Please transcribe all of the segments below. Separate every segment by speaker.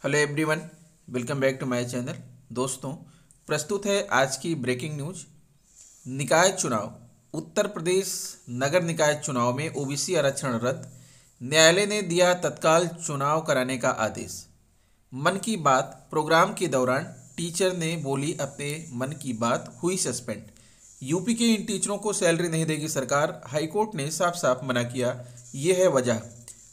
Speaker 1: Hello everyone, welcome back to my channel. दोस्तों, प्रस्तुत है आज की ब्रेकिंग न्यूज। निकाय चुनाव। उत्तर प्रदेश नगर निकाय चुनाव में ओबीसी आरक्षण रद्द, न्यायालय ने दिया तत्काल चुनाव कराने का आदेश। मन की बात प्रोग्राम के दौरान टीचर ने बोली अपने मन की बात, हुई सस्पेंड। यूपी के इन टीचरों को सैलरी नहीं देगी सरकार, हाईकोर्ट ने साफ साफ मना किया। ये है वजह।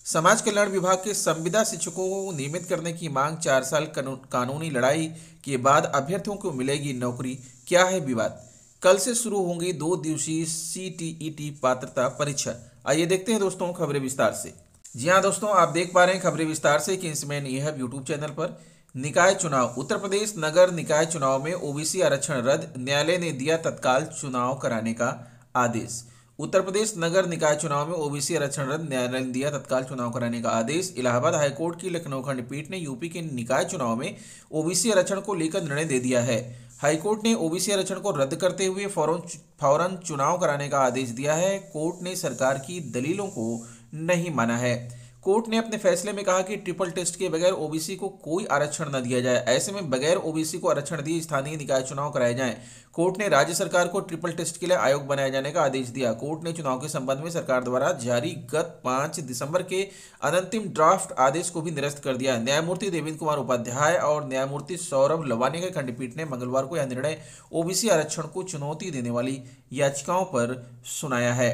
Speaker 1: समाज कल्याण विभाग के संविदा शिक्षकों को नियमित करने की मांग, 4 साल कानूनी लड़ाई के बाद अभ्यर्थियों को मिलेगी नौकरी, क्या है विवाद। कल से शुरू होंगी 2 दिवसीय CTET पात्रता परीक्षा। आइए देखते हैं दोस्तों खबरें विस्तार से। जी हाँ दोस्तों, आप देख पा रहे हैं खबरें विस्तार से किंग्समैन ये है यूट्यूब चैनल पर। निकाय चुनाव। उत्तर प्रदेश नगर निकाय चुनाव में ओबीसी आरक्षण रद्द, न्यायालय ने दिया तत्काल चुनाव कराने का आदेश। उत्तर प्रदेश नगर निकाय चुनाव में ओबीसी आरक्षण रद्द, न्यायालय ने दिया तत्काल चुनाव कराने का आदेश। इलाहाबाद हाईकोर्ट की लखनऊ खंडपीठ ने यूपी के निकाय चुनाव में ओबीसी आरक्षण को लेकर निर्णय दे दिया है। हाईकोर्ट ने ओबीसी आरक्षण को रद्द करते हुए फौरन चुनाव कराने का आदेश दिया है। कोर्ट ने सरकार की दलीलों को नहीं माना है। कोर्ट ने अपने फैसले में कहा कि ट्रिपल टेस्ट के बगैर ओबीसी को कोई आरक्षण न दिया जाए। ऐसे में बगैर ओबीसी को आरक्षण दिए स्थानीय निकाय चुनाव कराए जाएं। कोर्ट ने राज्य सरकार को ट्रिपल टेस्ट के लिए आयोग बनाए जाने का आदेश दिया। कोर्ट ने चुनाव के संबंध में सरकार द्वारा जारी गत 5 दिसंबर के अंतिम ड्राफ्ट आदेश को भी निरस्त कर दिया। न्यायमूर्ति देवेंद्र कुमार उपाध्याय और न्यायमूर्ति सौरभ लवानिया की खंडपीठ ने मंगलवार को यह निर्णय ओबीसी आरक्षण को चुनौती देने वाली याचिकाओं पर सुनाया है।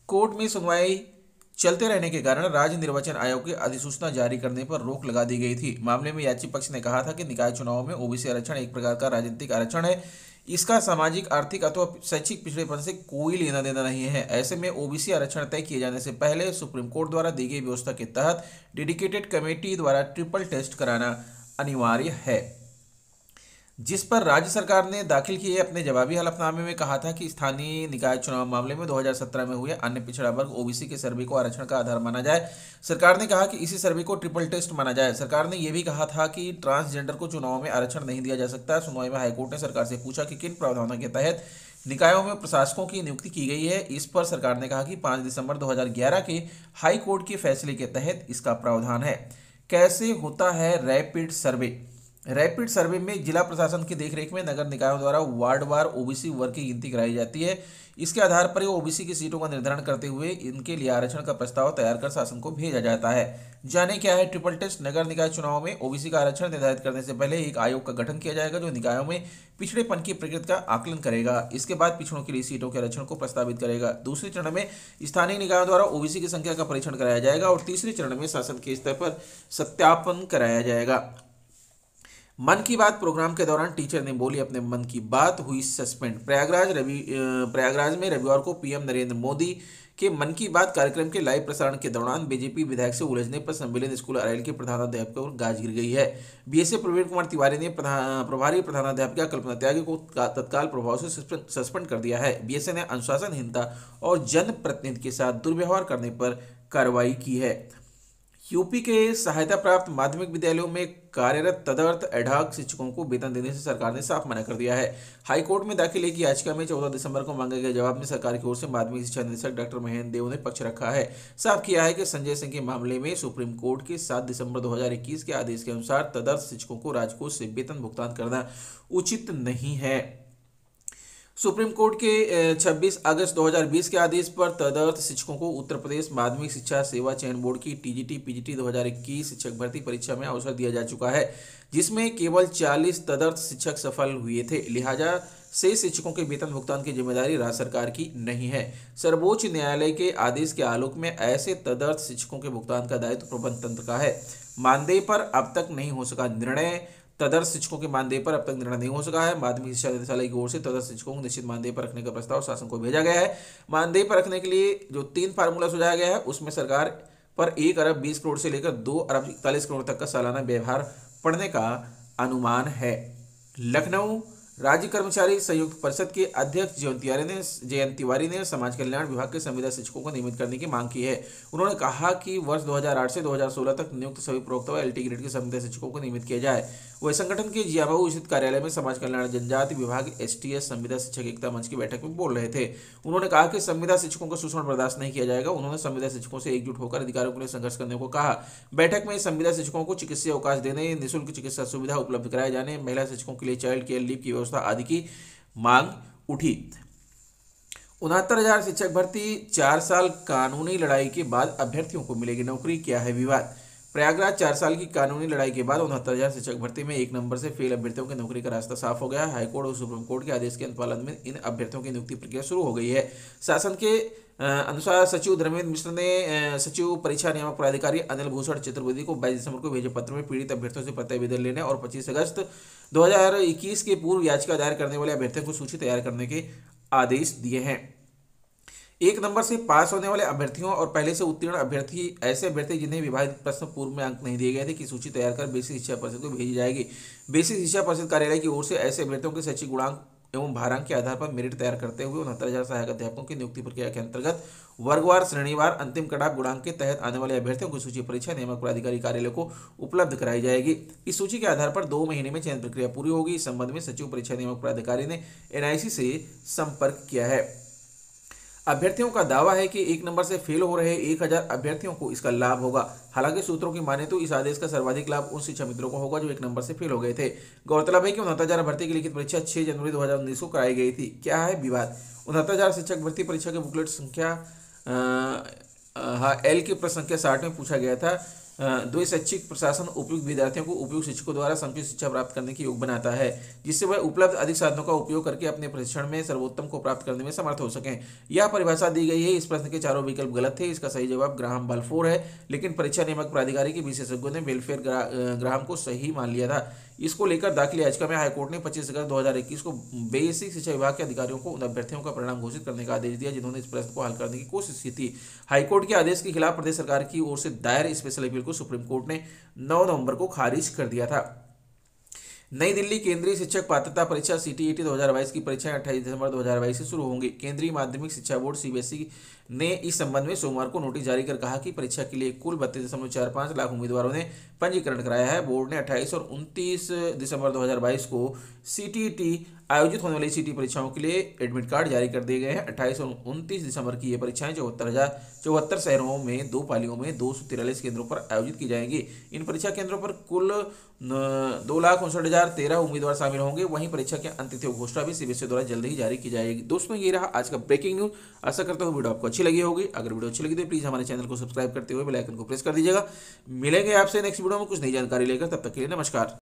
Speaker 1: कोर्ट में सुनवाई चलते रहने के कारण राज्य निर्वाचन आयोग की अधिसूचना जारी करने पर रोक लगा दी गई थी। मामले में याची पक्ष ने कहा था कि निकाय चुनाव में ओबीसी आरक्षण एक प्रकार का राजनीतिक आरक्षण है। इसका सामाजिक, आर्थिक अथवा शैक्षिक पिछड़ेपन से कोई लेना देना नहीं है। ऐसे में ओबीसी आरक्षण तय किए जाने से पहले सुप्रीम कोर्ट द्वारा दी गई व्यवस्था के तहत डेडिकेटेड कमेटी द्वारा ट्रिपल टेस्ट कराना अनिवार्य है, जिस पर राज्य सरकार ने दाखिल किए अपने जवाबी हलफनामे में कहा था कि स्थानीय निकाय चुनाव मामले में 2017 में हुए अन्य पिछड़ा वर्ग ओबीसी के सर्वे को आरक्षण का आधार माना जाए। सरकार ने कहा कि इसी सर्वे को ट्रिपल टेस्ट माना जाए। सरकार ने यह भी कहा था कि ट्रांसजेंडर को चुनाव में आरक्षण नहीं दिया जा सकता। सुनवाई में हाईकोर्ट ने सरकार से पूछा कि किन प्रावधानों के तहत निकायों में प्रशासकों की नियुक्ति की गई है। इस पर सरकार ने कहा कि 5 दिसंबर 2011 के हाई कोर्ट के फैसले के तहत इसका प्रावधान है। कैसे होता है रैपिड सर्वे। रैपिड सर्वे में जिला प्रशासन की देखरेख में नगर निकायों द्वारा वार्डवार ओबीसी वर्ग की गिनती कराई जाती है। इसके आधार पर ओबीसी की सीटों का निर्धारण करते हुए इनके लिए आरक्षण का प्रस्ताव तैयार कर शासन को भेजा जाता है। जाने क्या है ट्रिपल टेस्ट। नगर निकाय चुनाव में ओबीसी का आरक्षण निर्धारित करने से पहले एक आयोग का गठन किया जाएगा जो निकायों में पिछड़ेपन की प्रकृति का आकलन करेगा। इसके बाद पिछड़ों के लिए सीटों के आरक्षण को प्रस्तावित करेगा। दूसरे चरण में स्थानीय निकायों द्वारा ओबीसी की संख्या का परीक्षण कराया जाएगा और तीसरे चरण में शासन के स्तर पर सत्यापन कराया जाएगा। मन की बात प्रोग्राम के दौरान टीचर ने बोली अपने मन की बात, हुई सस्पेंड। प्रयागराज में रविवार को पीएम नरेंद्र मोदी के मन की बात कार्यक्रम के लाइव प्रसारण के दौरान बीजेपी विधायक से उलझने पर सम्मिलित स्कूल अरैल के प्रधानाध्यापक पर गाज गिर गई है। बीएसए प्रवीण कुमार तिवारी ने प्रभारी प्रधानाध्यापिका कल्पना त्यागी को तत्काल प्रभाव से सस्पेंड कर दिया है। बीएसए ने अनुशासनहीनता और जनप्रतिनिधि के साथ दुर्व्यवहार करने पर कार्रवाई की है। यूपी के सहायता प्राप्त माध्यमिक विद्यालयों में कार्यरत तदर्थ एडहॉक शिक्षकों को वेतन देने से सरकार ने साफ मना कर दिया है। हाईकोर्ट में दाखिल एक याचिका में 14 दिसंबर को मांगे गए जवाब में सरकार की ओर से माध्यमिक शिक्षा निदेशक डॉक्टर महेंद्र देव ने पक्ष रखा है। साफ किया है कि संजय सिंह के मामले में सुप्रीम कोर्ट के 7 दिसंबर 2021 के आदेश के अनुसार तदर्थ शिक्षकों को राजकोष से वेतन भुगतान करना उचित नहीं है। सुप्रीम कोर्ट के 26 अगस्त 2020 के आदेश पर तदर्थ शिक्षकों को उत्तर प्रदेश माध्यमिक शिक्षा सेवा चयन बोर्ड की टीजीटी पीजीटी 2021 शिक्षक भर्ती परीक्षा में अवसर दिया जा चुका है, जिसमें केवल 40 तदर्थ शिक्षक सफल हुए थे। लिहाजा से शिक्षकों के वेतन भुगतान की जिम्मेदारी राज्य सरकार की नहीं है। सर्वोच्च न्यायालय के आदेश के आलोक में ऐसे तदर्थ शिक्षकों के भुगतान का दायित्व प्रबंध तंत्र का है। मानदेय पर अब तक नहीं हो सका निर्णय। तदर्थ शिक्षकों के मानदेय पर अब तक निर्णय नहीं हो सका है। माध्यमिक शिक्षा निदेशालय की ओर से तदर्थ शिक्षकों को निश्चित मानदेय पर रखने का प्रस्ताव शासन को भेजा गया है। मानदेय पर रखने के लिए जो 3 फार्मूला सुझाया गया है उसमें सरकार पर 1 अरब 20 करोड़ से लेकर 2 अरब 41 करोड़ तक का सालाना व्यवहार पड़ने का अनुमान है। लखनऊ राज्य कर्मचारी संयुक्त परिषद के अध्यक्ष जयंत तिवारी ने समाज कल्याण विभाग के संविदा शिक्षकों को नियमित करने की मांग की है। उन्होंने कहा कि वर्ष 2008 से 2016 तक नियुक्त सभी प्रोक्त व एलटी ग्रेड के संविदा शिक्षकों को नियमित किया जाए। वह संगठन के जियाबाऊ स्थित कार्यालय में समाज कल्याण जनजाति विभाग एसटीएस संविदा शिक्षक एकता मंच की बैठक में बोल रहे थे। उन्होंने कहा कि संविदा शिक्षकों का शोषण बर्दाश्त नहीं किया जाएगा। उन्होंने संविदा शिक्षकों से एकजुट होकर अधिकारियों के लिए संघर्ष करने को कहा। बैठक में संविदा शिक्षकों को चिकित्सीय अवकाश देने, निःशुल्क चिकित्सा सुविधा उपलब्ध कराए जाने, महिला शिक्षकों के लिए चाइल्ड केयर लीव की व्यवस्था आदि की मांग उठी। 69,000 शिक्षक भर्ती, 4 साल कानूनी लड़ाई के बाद अभ्यर्थियों को मिलेगी नौकरी, क्या है विवाद। प्रयागराज 4 साल की कानूनी लड़ाई के बाद 69,000 शिक्षक भर्ती में 1 नंबर से फेल अभ्यर्थियों की नौकरी का रास्ता साफ हो गया। हाईकोर्ट और सुप्रीम कोर्ट के आदेश के अनुपालन में इन अभ्यर्थियों की नियुक्ति प्रक्रिया शुरू हो गई है। शासन के अनुसार सचिव धर्मेंद्र मिश्र ने सचिव परीक्षा नियामक प्राधिकारी अनिल भूषण चतुर्वेदी को 22 दिसंबर को भेजे पत्र में पीड़ित अभ्यर्थियों से प्रत्यावेदन लेने और 25 अगस्त 2021 के पूर्व याचिका दायर करने वाले अभ्यर्थियों को सूची तैयार करने के आदेश दिए हैं। 1 नंबर से पास होने वाले अभ्यर्थियों और पहले से उत्तीर्ण अभ्यर्थी, ऐसे अभ्यर्थी जिन्हें विभाजित प्रश्न पूर्व में अंक नहीं दिए गए थे, की सूची तैयार कर बेसिक शिक्षा परिषद को भेजी जाएगी। बेसिक शिक्षा परिषद कार्यालय की ओर से ऐसे अभ्यर्थियों के शैक्षिक गुणांक एवं भारांक के आधार पर मेरिट तैयार करते हुए 69,000 सहायक अध्यापकों की नियुक्ति प्रक्रिया के अंतर्गत वर्गवार, श्रेणीवार अंतिम कटाव गुणांक के तहत आने वाले अभ्यर्थियों की सूची परीक्षा नियामक प्राधिकारी कार्यालय को उपलब्ध कराई जाएगी। इस सूची के आधार पर 2 महीने में चयन प्रक्रिया पूरी होगी। इस संबंध में सचिव परीक्षा नियामक प्राधिकारी ने एनआईसी से संपर्क किया है। अभ्यर्थियों का दावा है कि 1 नंबर से फेल हो रहे 1,000 अभ्यर्थियों को इसका लाभ होगा। हालांकि सूत्रों की माने तो इस आदेश का सर्वाधिक लाभ उन शिक्षा मित्रों को होगा जो 1 नंबर से फेल हो गए थे। गौरतलब है कि 69,000 भर्ती की लिखित परीक्षा 6 जनवरी 2019 को कराई गई थी। क्या है विवाद। 69,000 शिक्षक भर्ती परीक्षा के बुकलेट संख्या एल की प्रश्न संख्या 60 में पूछा गया था। द्विशैक्षिक प्रशासन उपयुक्त विद्यार्थियों को उपयुक्त शिक्षकों द्वारा समुचित शिक्षा प्राप्त करने के योग बनाता है, जिससे वह उपलब्ध अधिक साधनों का उपयोग करके अपने प्रशिक्षण में सर्वोत्तम को प्राप्त करने में समर्थ हो सकें। यह परिभाषा दी गई है। इस प्रश्न के चारों विकल्प गलत थे। इसका सही जवाब ग्राहम बाल्फोर है, लेकिन परीक्षा नियामक प्राधिकारी के विशेषज्ञों ने वेलफेयर ग्राहम को सही मान लिया था। इसको लेकर दाखिल याचिका में हाईकोर्ट ने 25 अगस्त 2021 को बेसिक शिक्षा विभाग के अधिकारियों को उन अभ्यर्थियों का परिणाम घोषित करने का आदेश दिया जिन्होंने इस प्रश्न को हल करने की कोशिश की थी। हाईकोर्ट के आदेश के खिलाफ प्रदेश सरकार की ओर से दायर स्पेशल अपील को सुप्रीम कोर्ट ने 9 नवंबर को खारिज कर दिया था। नई दिल्ली केंद्रीय शिक्षक पात्रता परीक्षा सीटीईटी 2022 की परीक्षाएं 28 दिसंबर 2022 से शुरू होंगी। केंद्रीय माध्यमिक शिक्षा बोर्ड सीबीएसई ने इस संबंध में सोमवार को नोटिस जारी कर कहा कि परीक्षा के लिए कुल 32.45 लाख उम्मीदवारों ने पंजीकरण कराया है। बोर्ड ने 28 और 29 दिसंबर 2022 को सीटीईटी आयोजित होने वाली सीटी परीक्षाओं के लिए एडमिट कार्ड जारी कर दिए गए हैं। 28 और 29 दिसंबर की ये परीक्षाएं 74 शहरों में 2 पालियों में 243 केंद्रों पर आयोजित की जाएंगी। इन परीक्षा केंद्रों पर कुल 2,59,013 उम्मीदवार शामिल होंगे। वहीं परीक्षा के अंत तिथि घोषणा भी सीबीएसई द्वारा जल्द ही जारी की जाएगी। दोस्तों, ये रहा आज का ब्रेकिंग न्यूज। आशा करता हूँ वीडियो आपको अच्छी लगी होगी। अगर वीडियो अच्छी लगी तो प्लीज़ हमारे चैनल को सब्सक्राइब करते हुए बेल आइकन को प्रेस कर दीजिएगा। मिलेंगे आपसे नेक्स्ट वीडियो में कुछ नई जानकारी लेकर। तब तक के लिए नमस्कार।